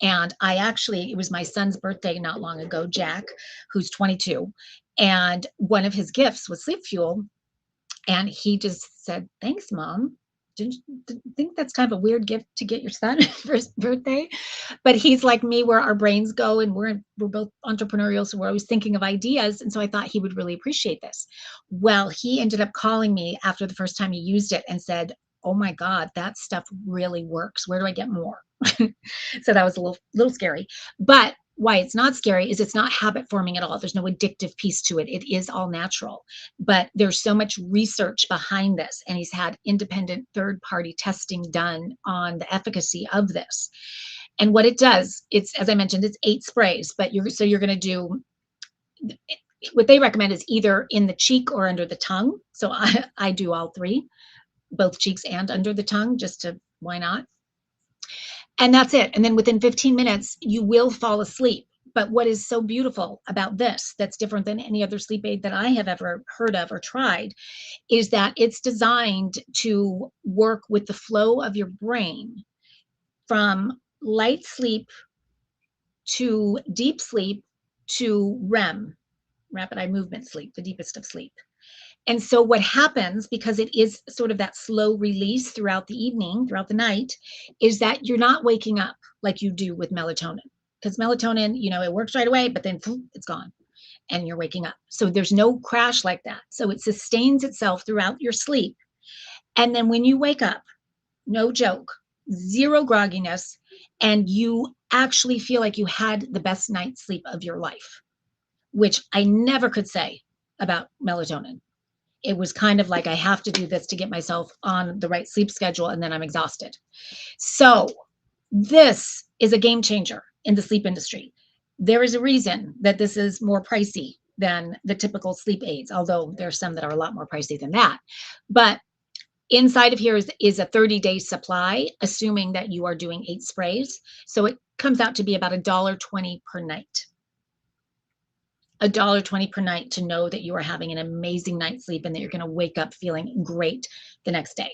And it was my son's birthday not long ago, Jack, who's 22. And one of his gifts was Sleep Fuel. And he just said, "Thanks, Mom. Didn't you think that's kind of a weird gift to get your son for his birthday?" But he's like me, where our brains go, and we're both entrepreneurial, so we're always thinking of ideas. And so I thought he would really appreciate this. Well, he ended up calling me after the first time he used it and said, "Oh my God, that stuff really works. Where do I get more?" So that was a little scary. But why it's not scary is it's not habit forming at all. There's no addictive piece to it. It is all natural. But there's so much research behind this, and he's had independent third-party testing done on the efficacy of this. And what it does, it's, as I mentioned, it's 8 sprays, but you're going to do, what they recommend is either in the cheek or under the tongue. So I do all 3, both cheeks and under the tongue, just to, why not? And that's it. And then within 15 minutes, you will fall asleep. But what is so beautiful about this, that's different than any other sleep aid that I have ever heard of or tried, is that it's designed to work with the flow of your brain from light sleep to deep sleep to REM, rapid eye movement sleep, the deepest of sleep. And so what happens, because it is sort of that slow release throughout the evening, throughout the night, is that you're not waking up like you do with melatonin. Because melatonin, it works right away, but then it's gone and you're waking up. So there's no crash like that. So it sustains itself throughout your sleep. And then when you wake up, no joke, 0 grogginess, and you actually feel like you had the best night's sleep of your life, which I never could say about melatonin. It was kind of like, I have to do this to get myself on the right sleep schedule, and then I'm exhausted. So this is a game changer in the sleep industry. There is a reason that this is more pricey than the typical sleep aids, although there's some that are a lot more pricey than that. But inside of here is a 30-day supply, assuming that you are doing 8 sprays. So it comes out to be about $1.20 per night. $1.20 per night to know that you are having an amazing night's sleep and that you're going to wake up feeling great the next day.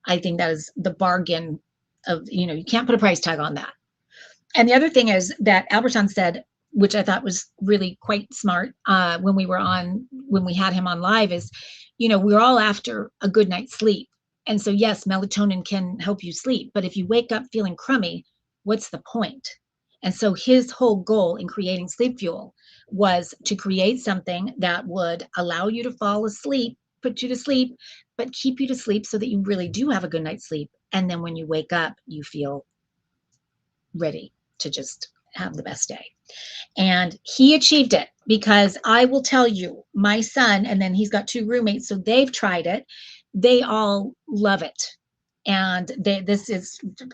I think that is the bargain of, you can't put a price tag on that. And the other thing is that Alberton said, which I thought was really quite smart when we had him on live, is, we're all after a good night's sleep. And so, yes, melatonin can help you sleep, but if you wake up feeling crummy, what's the point? And so his whole goal in creating Sleep Fuel was to create something that would allow you to fall asleep, put you to sleep, but keep you to sleep so that you really do have a good night's sleep. And then when you wake up, you feel ready to just have the best day. And he achieved it, because I will tell you, my son, and then he's got 2 roommates, so they've tried it. They all love it. And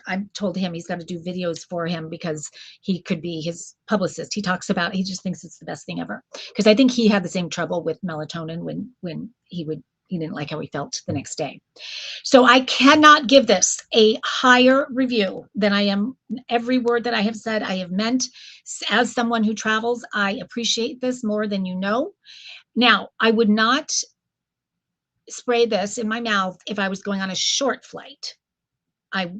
I told him he's got to do videos for him, because he could be his publicist. He just thinks it's the best thing ever. Because I think he had the same trouble with melatonin when he didn't like how he felt the next day. So I cannot give this a higher review than I am. Every word that I have said, I have meant. As someone who travels, I appreciate this more than you know. Now, I would not spray this in my mouth if I was going on a short flight. I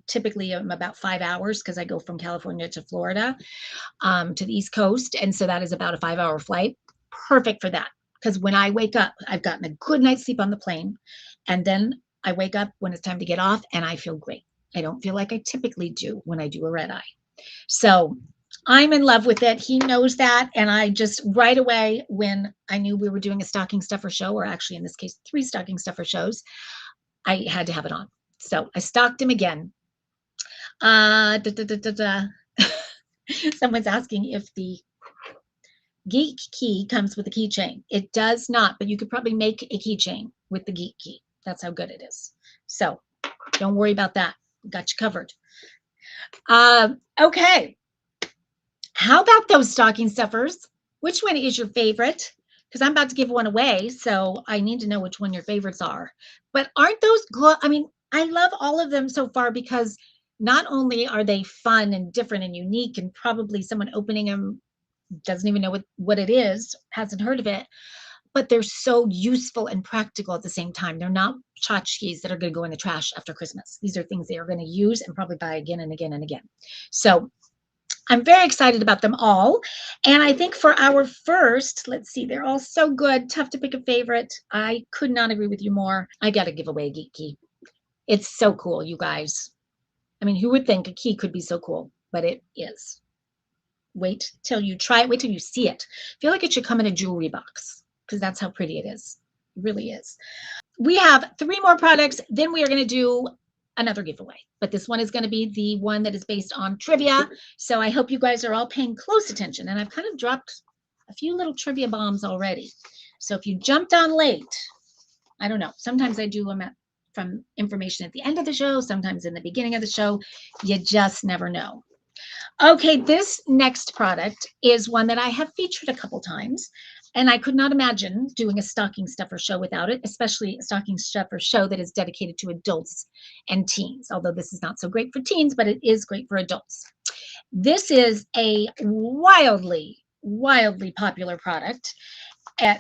typically am about 5 hours, because I go from California to Florida, to the East Coast. And so that is about a 5-hour flight. Perfect for that. Because when I wake up, I've gotten a good night's sleep on the plane. And then I wake up when it's time to get off, and I feel great. I don't feel like I typically do when I do a red eye. So I'm in love with it. He knows that. And I just right away, when I knew we were doing a stocking stuffer show, or actually in this case, 3 stocking stuffer shows, I had to have it on. So I stocked him again. Someone's asking if the Geek Key comes with a keychain. It does not, but you could probably make a keychain with the Geek Key. That's how good it is. So don't worry about that. got you covered. Okay. How about those stocking stuffers? Which one is your favorite? Because I'm about to give one away, so I need to know which one your favorites are. But aren't those good? I mean, I love all of them so far because not only are they fun and different and unique, and probably someone opening them doesn't even know what it is, hasn't heard of it, but they're so useful and practical at the same time. They're not tchotchkes that are going to go in the trash after Christmas. These are things they are going to use and probably buy again and again and again. So I'm very excited about them all. And I think for our first, let's see, they're all so good. Tough to pick a favorite. I could not agree with you more. I got to give away a geek key. It's so cool, you guys. I mean, who would think a key could be so cool? But it is. Wait till you try it. Wait till you see it. I feel like it should come in a jewelry box because that's how pretty it is. It really is. We have 3 more products. Then we are going to do another giveaway. But this one is going to be the one that is based on trivia. So I hope you guys are all paying close attention. And I've kind of dropped a few little trivia bombs already. So if you jumped on late, I don't know. Sometimes I do them from information at the end of the show, sometimes in the beginning of the show. You just never know. Okay, this next product is one that I have featured a couple times, and I could not imagine doing a stocking stuffer show without it, especially a stocking stuffer show that is dedicated to adults and teens, although this is not so great for teens, but it is great for adults. This is a wildly, wildly popular product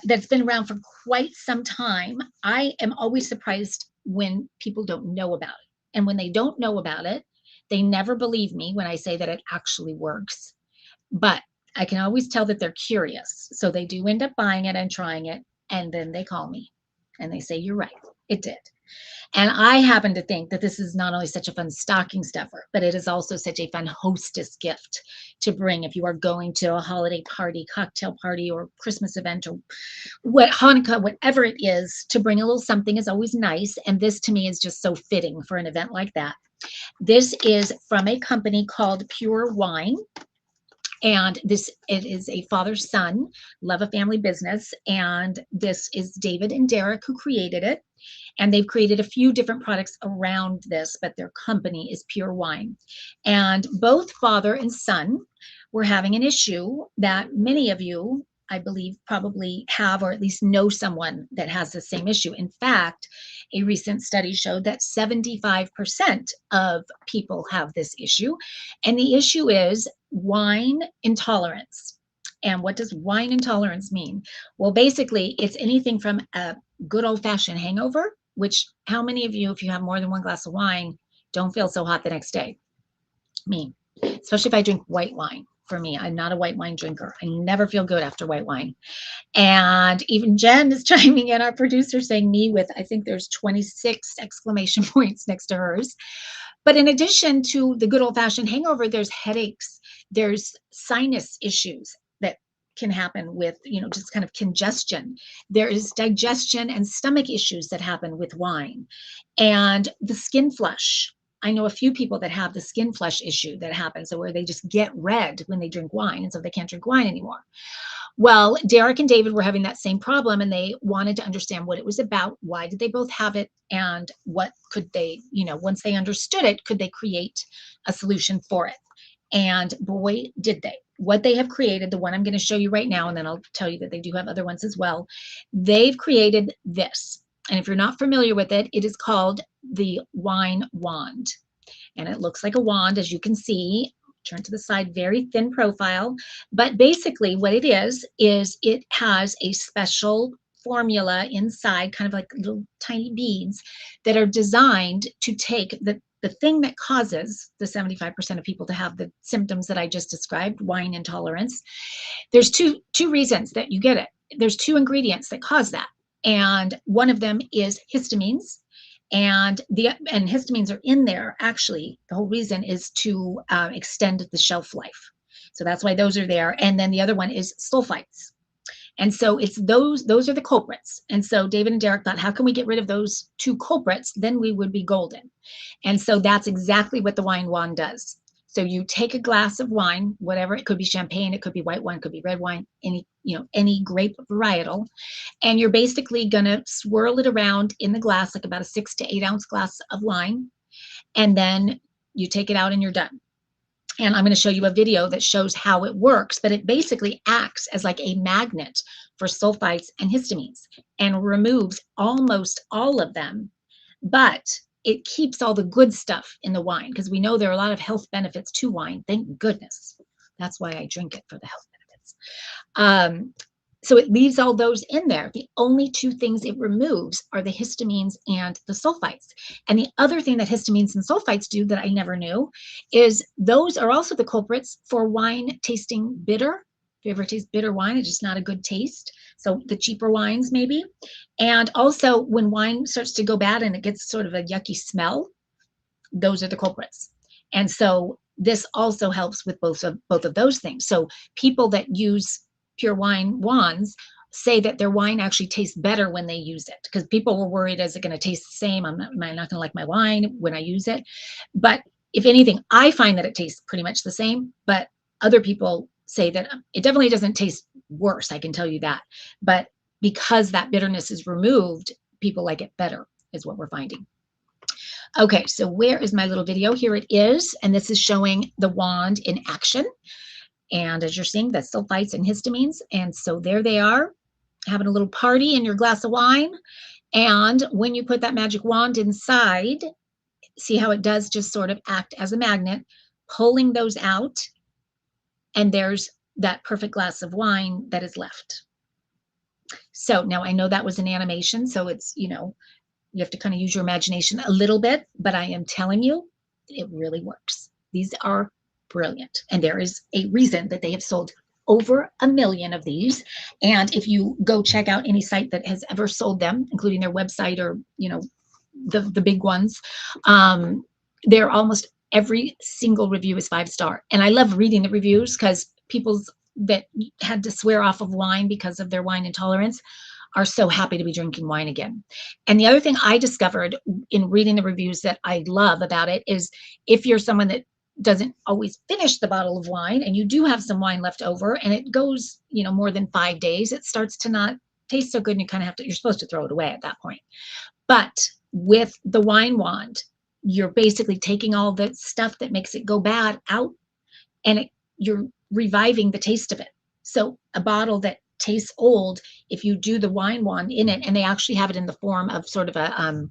that's been around for quite some time. I am always surprised when people don't know about it. And when they don't know about it, they never believe me when I say that it actually works. But I can always tell that they're curious. So they do end up buying it and trying it. And then they call me and they say, you're right, it did. And I happen to think that this is not only such a fun stocking stuffer, but it is also such a fun hostess gift to bring if you are going to a holiday party, cocktail party, or Christmas event, or what Hanukkah, whatever it is. To bring a little something is always nice. And this to me is just so fitting for an event like that. This is from a company called Pure Wine. And it is a father-son, love a family business. And this is David and Derek who created it. And they've created a few different products around this, but their company is Pure Wine. And both father and son were having an issue that many of you, I believe, probably have, or at least know someone that has the same issue. In fact, a recent study showed that 75% of people have this issue. And the issue is wine intolerance. And what does wine intolerance mean? Well, basically, it's anything from a good old-fashioned hangover, which how many of you, if you have more than one glass of wine, don't feel so hot the next day? Me, especially if I drink white wine. For me, I'm not a white wine drinker. I never feel good after white wine. And even Jen is chiming in, our producer, saying me with, I think there's 26 exclamation points next to hers. But in addition to the good old-fashioned hangover, there's headaches, there's sinus issues that can happen with, just kind of congestion. There is digestion and stomach issues that happen with wine. And the skin flush. I know a few people that have the skin flush issue that happens, so where they just get red when they drink wine, and so they can't drink wine anymore. Well, Derek and David were having that same problem, and they wanted to understand what it was about. Why did they both have it? And what could they, once they understood it, could they create a solution for it? And boy, did they. What they have created, the one I'm going to show you right now, and then I'll tell you that they do have other ones as well. They've created this. And if you're not familiar with it, it is called the Wine Wand. And it looks like a wand, as you can see. Turn to the side, very thin profile. But basically what it is it has a special formula inside, kind of like little tiny beads that are designed to take the thing that causes the 75% of people to have the symptoms that I just described, wine intolerance. There's two reasons that you get it. There's 2 ingredients that cause that. And one of them is histamines. And histamines are in there. Actually, the whole reason is to extend the shelf life. So that's why those are there. And then the other one is sulfites. And so it's those are the culprits. And so David and Derek thought, how can we get rid of those 2 culprits? Then we would be golden. And so that's exactly what the Wine Wand does. So you take a glass of wine, whatever, it could be champagne, it could be white wine, it could be red wine, any grape varietal, and you're basically going to swirl it around in the glass, like about a 6 to 8 ounce glass of wine. and then you take it out and you're done. And I'm going to show you a video that shows how it works, but it basically acts as like a magnet for sulfites and histamines and removes almost all of them, but it keeps all the good stuff in the wine because we know there are a lot of health benefits to wine. Thank goodness. That's why I drink it, for the health benefits. So it leaves all those in there. The only two things it removes are the histamines and the sulfites. And the other thing that histamines and sulfites do that I never knew is those are also the culprits for wine tasting bitter. If you ever taste bitter wine, it's just not a good taste. So the cheaper wines maybe. And also when wine starts to go bad and it gets sort of a yucky smell, those are the culprits. And so this also helps with both of those things. So people that use pure wine wands say that their wine actually tastes better when they use it, because people were worried, is it going to taste the same? Am I not going to like my wine when I use it? But if anything, I find that it tastes pretty much the same, but other people say that it definitely doesn't taste worse. I can tell you that. But because that bitterness is removed, people like it better, is what we're finding. Okay, so where is my little video? Here it is. And this is showing the wand in action. And as you're seeing, the sulfites and histamines. And so there they are, having a little party in your glass of wine. And when you put that magic wand inside, see how it does just sort of act as a magnet, pulling those out. And there's that perfect glass of wine that is left. So now I know that was an animation, so it's, you have to kind of use your imagination a little bit, but I am telling you, it really works. These are brilliant. And there is a reason that they have sold over 1 million of these. And if you go check out any site that has ever sold them, including their website or, the big ones, they're almost every single review is 5-star. And I love reading the reviews because people that had to swear off of wine because of their wine intolerance are so happy to be drinking wine again. And the other thing I discovered in reading the reviews that I love about it is, if you're someone that doesn't always finish the bottle of wine and you do have some wine left over and it goes, more than 5 days, it starts to not taste so good and you kind of you're supposed to throw it away at that point. But with the wine wand, you're basically taking all the stuff that makes it go bad out, and you're reviving the taste of it. So a bottle that tastes old, if you do the wine wand in it, and they actually have it in the form of sort of an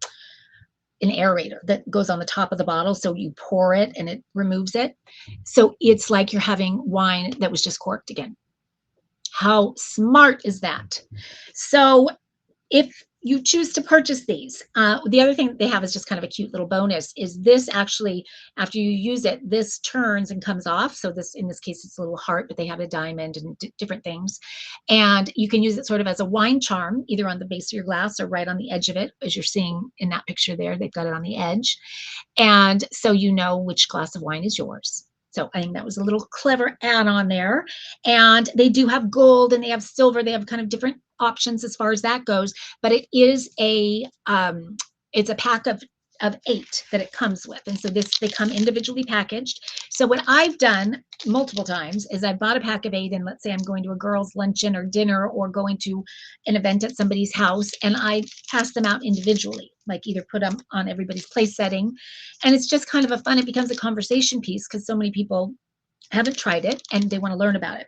aerator that goes on the top of the bottle, so you pour it and it removes it. So it's like you're having wine that was just corked again. How smart is that? So if you choose to purchase these, the other thing they have is just kind of a cute little bonus, is this actually, after you use it, this turns and comes off. So this, in this case, it's a little heart, but they have a diamond and different things. And you can use it sort of as a wine charm, either on the base of your glass or right on the edge of it, as you're seeing in that picture there. They've got it on the edge. And so you know which glass of wine is yours. So I think that was a little clever add-on there. And they do have gold and they have silver. They have kind of different options as far as that goes. But it is it's a pack of 8 that it comes with. And so they come individually packaged. So what I've done multiple times is I bought a pack of 8, and let's say I'm going to a girls' luncheon or dinner or going to an event at somebody's house, and I pass them out individually, like either put them on everybody's place setting. And it's just kind of it becomes a conversation piece because so many people haven't tried it and they want to learn about it.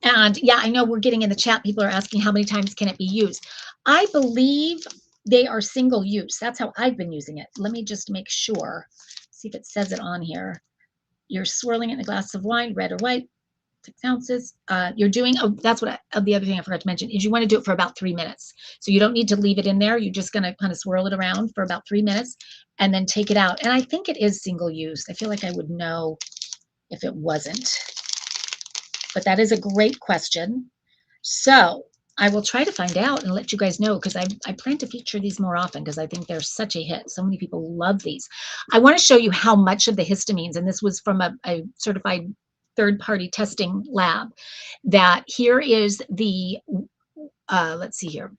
And yeah, I know we're getting in the chat, people are asking how many times can it be used. I believe they are single use. That's how I've been using it. Let me just make sure, see if it says it on here. You're swirling it in a glass of wine, red or white, 6 ounces. You're doing, that's what the other thing I forgot to mention is you want to do it for about 3 minutes. So you don't need to leave it in there. You're just going to kind of swirl it around for about 3 minutes and then take it out. And I think it is single use. I feel like I would know if it wasn't. But that is a great question. So I will try to find out and let you guys know, because I plan to feature these more often because I think they're such a hit. So many people love these. I want to show you how much of the histamines, and this was from a certified third-party testing lab, that here is the, let's see here.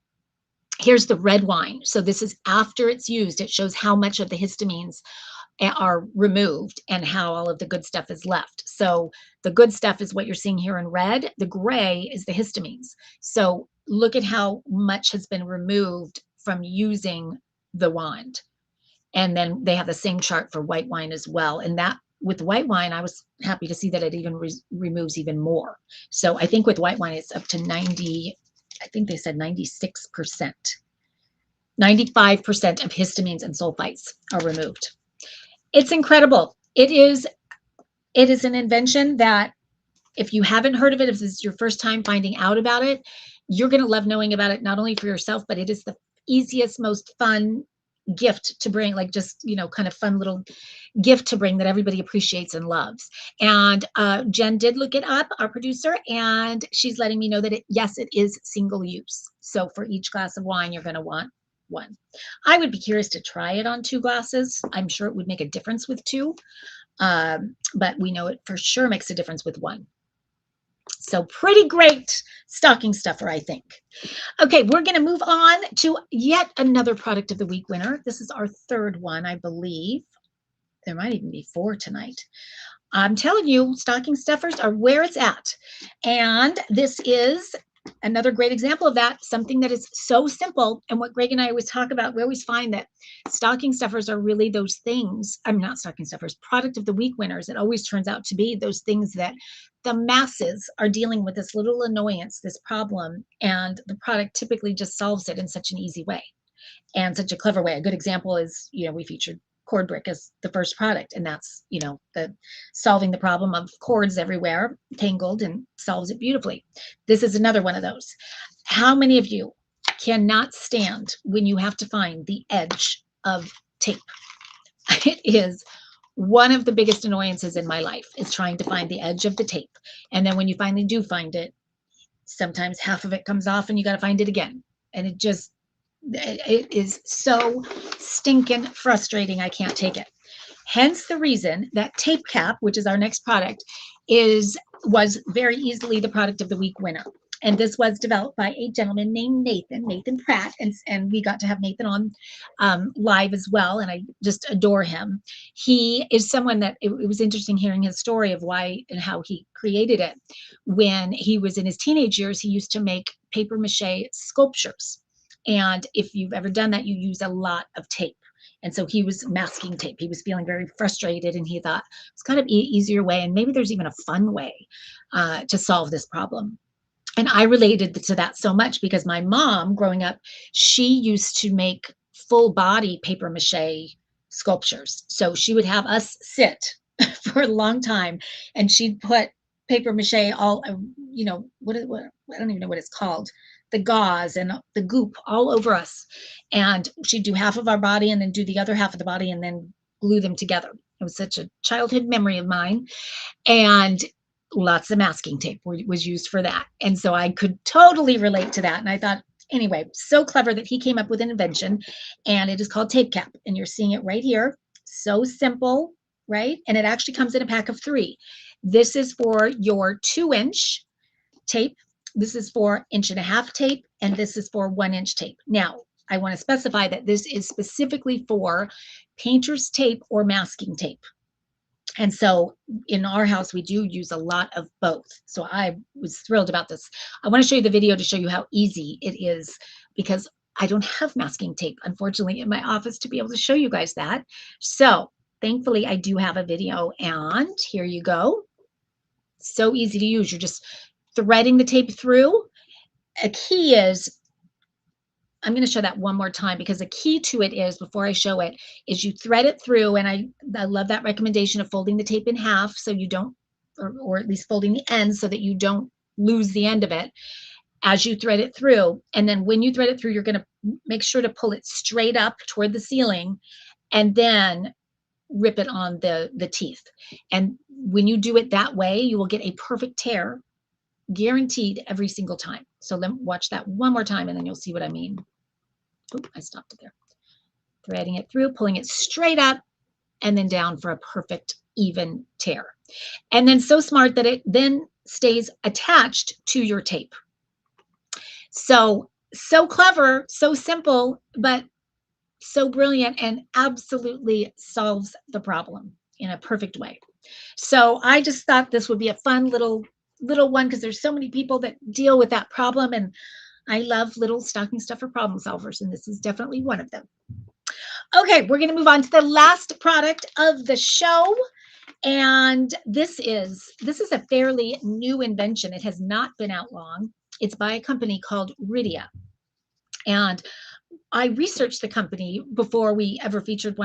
Here's the red wine. So this is after it's used. It shows how much of the histamines are removed and how all of the good stuff is left. So the good stuff is what you're seeing here in red. The gray is the histamines. So look at how much has been removed from using the wand. And then they have the same chart for white wine as well. And that with white wine, I was happy to see that it even removes even more. So I think with white wine, it's up to 90, I think they said 96%. 95% of histamines and sulfites are removed. It's incredible. It is an invention that if you haven't heard of it, if this is your first time finding out about it, you're going to love knowing about it, not only for yourself, but it is the easiest, most fun gift to bring, like just, kind of fun little gift to bring that everybody appreciates and loves. And Jen did look it up, our producer, and she's letting me know that yes, it is single use. So for each glass of wine, you're going to want one. I would be curious to try it on 2 glasses. I'm sure it would make a difference with 2, but we know it for sure makes a difference with 1. So pretty great stocking stuffer, I think. Okay, we're going to move on to yet another product of the week winner. This is our 3rd one, I believe. There might even be 4 tonight. I'm telling you, stocking stuffers are where it's at. And this is another great example of that, something that is so simple. And what Greg and I always talk about, we always find that stocking stuffers are really those things. I'm not stocking stuffers, product of the week winners. It always turns out to be those things that the masses are dealing with, this little annoyance, this problem, and the product typically just solves it in such an easy way and such a clever way. A good example is, we featured cord brick as the first product, and that's, the solving the problem of cords everywhere, tangled, and solves it beautifully. This is another one of those. How many of you cannot stand when you have to find the edge of tape? It is one of the biggest annoyances in my life, is trying to find the edge of the tape. And then when you finally do find it, sometimes half of it comes off and you got to find it again. And it is so stinking frustrating. I can't take it. Hence the reason that Tape Cap, which is our next product, was very easily the product of the week winner. And this was developed by a gentleman named Nathan Pratt. And we got to have Nathan on live as well. And I just adore him. He is someone that it was interesting hearing his story of why and how he created it. When he was in his teenage years, he used to make paper mache sculptures. And if you've ever done that, you use a lot of tape. And so he was masking tape. He was feeling very frustrated, and he thought it's kind of easier way, and maybe there's even a fun way to solve this problem. And I related to that so much because my mom, growing up, she used to make full body paper mache sculptures. So she would have us sit for a long time, and she'd put paper mache all, what I don't even know what it's called, the gauze and the goop all over us. And she'd do half of our body and then do the other half of the body and then glue them together. It was such a childhood memory of mine. And lots of masking tape was used for that. And so I could totally relate to that. And I thought, anyway, so clever that he came up with an invention, and it is called Tape Cap. And you're seeing it right here. So simple, right? And it actually comes in a pack of 3. This is for your 2-inch tape. This is for 1.5 inch tape, and this is for 1-inch tape. Now, I want to specify that this is specifically for painter's tape or masking tape. And so in our house, we do use a lot of both. So I was thrilled about this. I want to show you the video to show you how easy it is, because I don't have masking tape, unfortunately, in my office to be able to show you guys that. So thankfully, I do have a video, and here you go. So easy to use. You're just threading the tape through. A key is, I'm going to show that one more time, because the key to it is, before I show it, is you thread it through. And I love that recommendation of folding the tape in half so you don't, or at least folding the ends so that you don't lose the end of it as you thread it through. And then when you thread it through, you're going to make sure to pull it straight up toward the ceiling and then rip it on the teeth. And when you do it that way, you will get a perfect tear, guaranteed, every single time. So let me watch that one more time, and then you'll see what I mean. Oh, I stopped it there. Threading it through, pulling it straight up, and then down for a perfect even tear. And then so smart that it then stays attached to your tape. So clever, so simple, but so brilliant, and absolutely solves the problem in a perfect way. So I just thought this would be a fun little one, because there's so many people that deal with that problem, and I love little stocking stuffer problem solvers, and this is definitely one of them. Okay, we're going to move on to the last product of the show. And this is a fairly new invention. It has not been out long. It's by a company called Rydia. And I researched the company before we ever featured one of